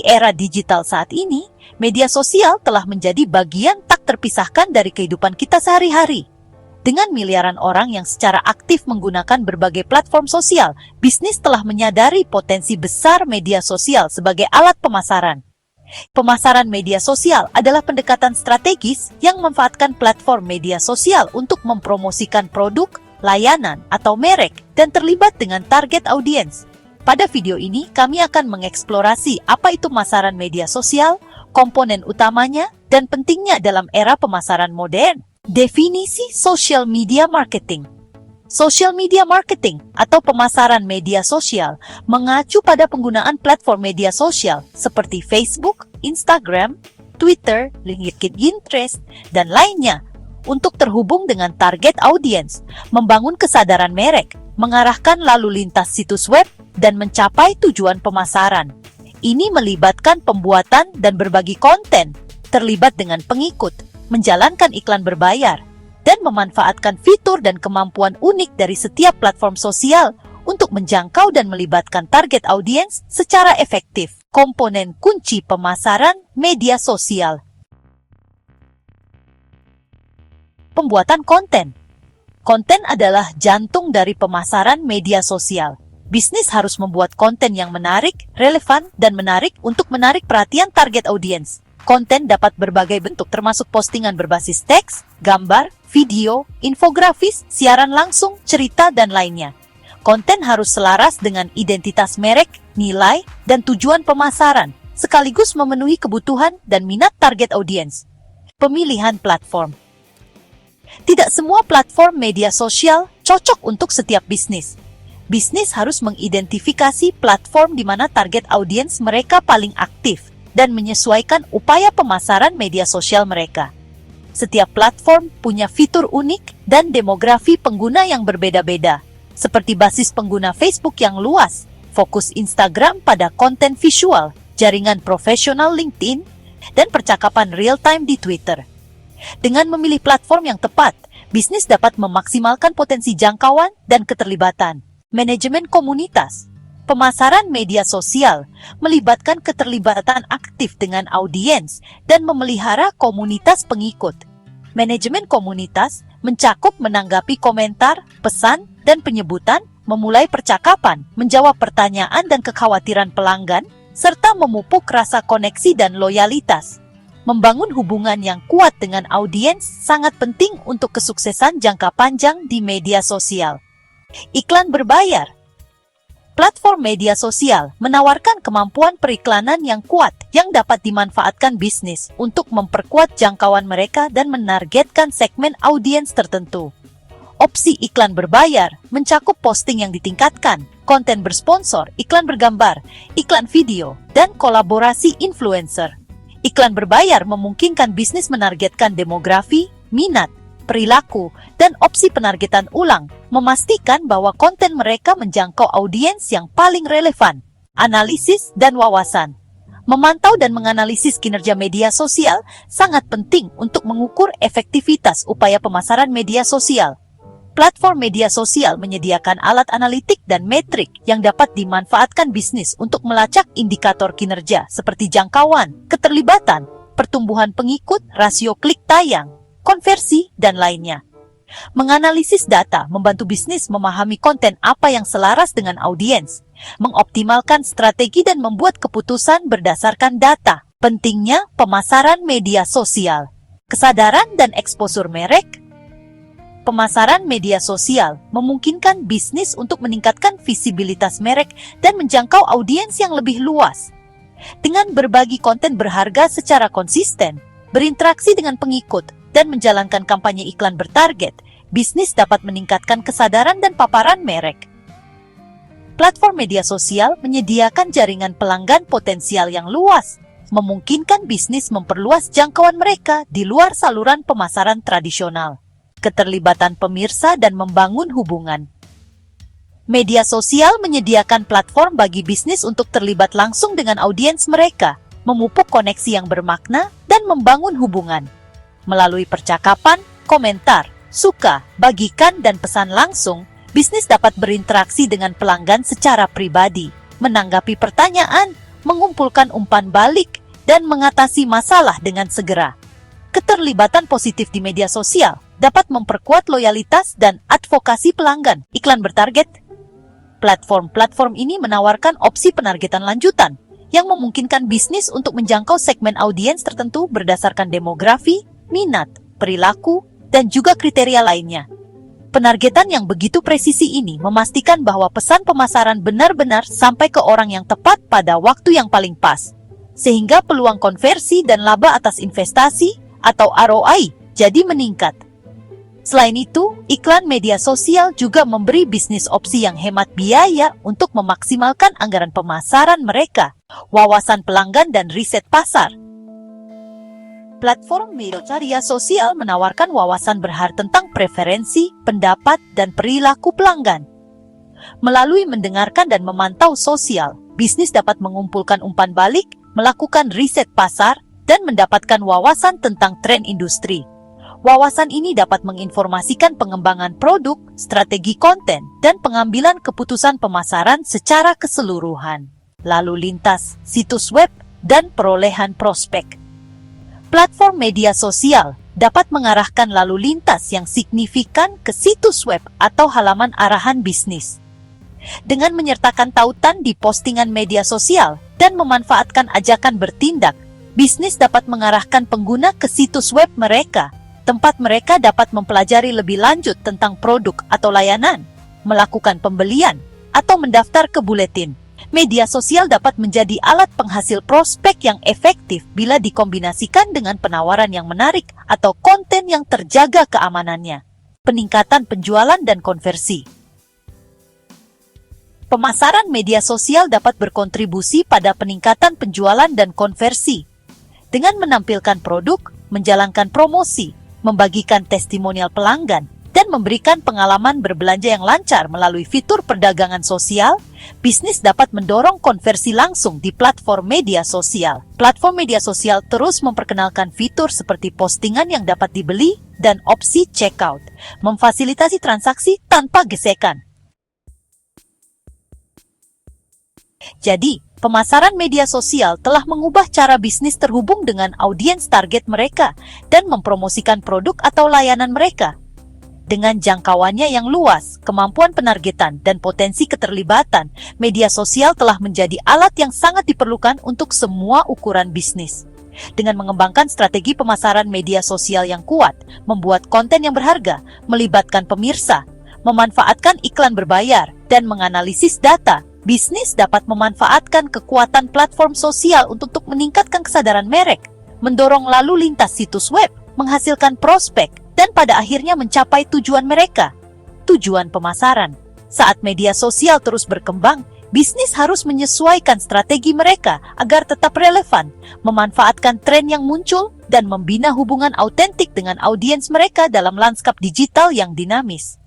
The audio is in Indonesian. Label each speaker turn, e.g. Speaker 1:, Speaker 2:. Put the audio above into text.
Speaker 1: era digital saat ini, media sosial telah menjadi bagian tak terpisahkan dari kehidupan kita sehari-hari. Dengan miliaran orang yang secara aktif menggunakan berbagai platform sosial, bisnis telah menyadari potensi besar media sosial sebagai alat pemasaran. Pemasaran media sosial adalah pendekatan strategis yang memanfaatkan platform media sosial untuk mempromosikan produk, layanan, atau merek dan terlibat dengan target audiens. Pada video ini, kami akan mengeksplorasi apa itu pemasaran media sosial, komponen utamanya, dan pentingnya dalam era pemasaran modern. Definisi social media marketing. Social media marketing atau pemasaran media sosial mengacu pada penggunaan platform media sosial seperti Facebook, Instagram, Twitter, LinkedIn, Pinterest, dan lainnya untuk terhubung dengan target audiens, membangun kesadaran merek, mengarahkan lalu lintas situs web, dan mencapai tujuan pemasaran. Ini melibatkan pembuatan dan berbagi konten, terlibat dengan pengikut, menjalankan iklan berbayar, dan memanfaatkan fitur dan kemampuan unik dari setiap platform sosial untuk menjangkau dan melibatkan target audiens secara efektif. Komponen kunci pemasaran media sosial. Pembuatan konten. Konten adalah jantung dari pemasaran media sosial. Bisnis harus membuat konten yang menarik, relevan, dan menarik untuk menarik perhatian target audiens. Konten dapat berbagai bentuk termasuk postingan berbasis teks, gambar, video, infografis, siaran langsung, cerita, dan lainnya. Konten harus selaras dengan identitas merek, nilai, dan tujuan pemasaran, sekaligus memenuhi kebutuhan dan minat target audiens. Pemilihan platform. Tidak semua platform media sosial cocok untuk setiap bisnis. Bisnis harus mengidentifikasi platform di mana target audiens mereka paling aktif dan menyesuaikan upaya pemasaran media sosial mereka. Setiap platform punya fitur unik dan demografi pengguna yang berbeda-beda, seperti basis pengguna Facebook yang luas, fokus Instagram pada konten visual, jaringan profesional LinkedIn, dan percakapan real-time di Twitter. Dengan memilih platform yang tepat, bisnis dapat memaksimalkan potensi jangkauan dan keterlibatan. Manajemen komunitas. Pemasaran media sosial melibatkan keterlibatan aktif dengan audiens dan memelihara komunitas pengikut. Manajemen komunitas mencakup menanggapi komentar, pesan, dan penyebutan, memulai percakapan, menjawab pertanyaan dan kekhawatiran pelanggan, serta memupuk rasa koneksi dan loyalitas. Membangun hubungan yang kuat dengan audiens sangat penting untuk kesuksesan jangka panjang di media sosial. Iklan berbayar. Platform media sosial menawarkan kemampuan periklanan yang kuat yang dapat dimanfaatkan bisnis untuk memperkuat jangkauan mereka dan menargetkan segmen audiens tertentu. Opsi iklan berbayar mencakup posting yang ditingkatkan, konten bersponsor, iklan bergambar, iklan video, dan kolaborasi influencer. Iklan berbayar memungkinkan bisnis menargetkan demografi, minat, perilaku, dan opsi penargetan ulang, memastikan bahwa konten mereka menjangkau audiens yang paling relevan. Analisis dan wawasan. Memantau dan menganalisis kinerja media sosial sangat penting untuk mengukur efektivitas upaya pemasaran media sosial. Platform media sosial menyediakan alat analitik dan metrik yang dapat dimanfaatkan bisnis untuk melacak indikator kinerja seperti jangkauan, keterlibatan, pertumbuhan pengikut, rasio klik tayang, konversi, dan lainnya. Menganalisis data membantu bisnis memahami konten apa yang selaras dengan audiens, mengoptimalkan strategi dan membuat keputusan berdasarkan data. Pentingnya pemasaran media sosial. Kesadaran dan eksposur merek. Pemasaran media sosial memungkinkan bisnis untuk meningkatkan visibilitas merek dan menjangkau audiens yang lebih luas. Dengan berbagi konten berharga secara konsisten, berinteraksi dengan pengikut, dan menjalankan kampanye iklan bertarget, bisnis dapat meningkatkan kesadaran dan paparan merek. Platform media sosial menyediakan jaringan pelanggan potensial yang luas, memungkinkan bisnis memperluas jangkauan mereka di luar saluran pemasaran tradisional. Keterlibatan pemirsa dan membangun hubungan. Media sosial menyediakan platform bagi bisnis untuk terlibat langsung dengan audiens mereka, memupuk koneksi yang bermakna, dan membangun hubungan. Melalui percakapan, komentar, suka, bagikan, dan pesan langsung, bisnis dapat berinteraksi dengan pelanggan secara pribadi, menanggapi pertanyaan, mengumpulkan umpan balik, dan mengatasi masalah dengan segera. Keterlibatan positif di media sosial dapat memperkuat loyalitas dan advokasi pelanggan. Iklan bertarget. Platform-platform ini menawarkan opsi penargetan lanjutan yang memungkinkan bisnis untuk menjangkau segmen audiens tertentu berdasarkan demografi, minat, perilaku, dan juga kriteria lainnya. Penargetan yang begitu presisi ini memastikan bahwa pesan pemasaran benar-benar sampai ke orang yang tepat pada waktu yang paling pas, sehingga peluang konversi dan laba atas investasi atau ROI jadi meningkat. Selain itu, iklan media sosial juga memberi bisnis opsi yang hemat biaya untuk memaksimalkan anggaran pemasaran mereka, wawasan pelanggan, dan riset pasar. Platform media sosial menawarkan wawasan berharga tentang preferensi, pendapat, dan perilaku pelanggan. Melalui mendengarkan dan memantau sosial, bisnis dapat mengumpulkan umpan balik, melakukan riset pasar, dan mendapatkan wawasan tentang tren industri. Wawasan ini dapat menginformasikan pengembangan produk, strategi konten, dan pengambilan keputusan pemasaran secara keseluruhan. Lalu lintas, situs web, dan perolehan prospek. Platform media sosial dapat mengarahkan lalu lintas yang signifikan ke situs web atau halaman arahan bisnis. Dengan menyertakan tautan di postingan media sosial dan memanfaatkan ajakan bertindak, bisnis dapat mengarahkan pengguna ke situs web mereka, tempat mereka dapat mempelajari lebih lanjut tentang produk atau layanan, melakukan pembelian, atau mendaftar ke buletin. Media sosial dapat menjadi alat penghasil prospek yang efektif bila dikombinasikan dengan penawaran yang menarik atau konten yang terjaga keamanannya. Peningkatan penjualan dan konversi. Pemasaran media sosial dapat berkontribusi pada peningkatan penjualan dan konversi. Dengan menampilkan produk, menjalankan promosi, membagikan testimonial pelanggan, dan memberikan pengalaman berbelanja yang lancar melalui fitur perdagangan sosial, bisnis dapat mendorong konversi langsung di platform media sosial. Platform media sosial terus memperkenalkan fitur seperti postingan yang dapat dibeli dan opsi checkout, memfasilitasi transaksi tanpa gesekan. Jadi, pemasaran media sosial telah mengubah cara bisnis terhubung dengan audiens target mereka dan mempromosikan produk atau layanan mereka. Dengan jangkauannya yang luas, kemampuan penargetan, dan potensi keterlibatan, media sosial telah menjadi alat yang sangat diperlukan untuk semua ukuran bisnis. Dengan mengembangkan strategi pemasaran media sosial yang kuat, membuat konten yang berharga, melibatkan pemirsa, memanfaatkan iklan berbayar, dan menganalisis data, bisnis dapat memanfaatkan kekuatan platform sosial untuk meningkatkan kesadaran merek, mendorong lalu lintas situs web, menghasilkan prospek, dan pada akhirnya mencapai tujuan mereka, tujuan pemasaran. Saat media sosial terus berkembang, bisnis harus menyesuaikan strategi mereka agar tetap relevan, memanfaatkan tren yang muncul, dan membina hubungan autentik dengan audiens mereka dalam lanskap digital yang dinamis.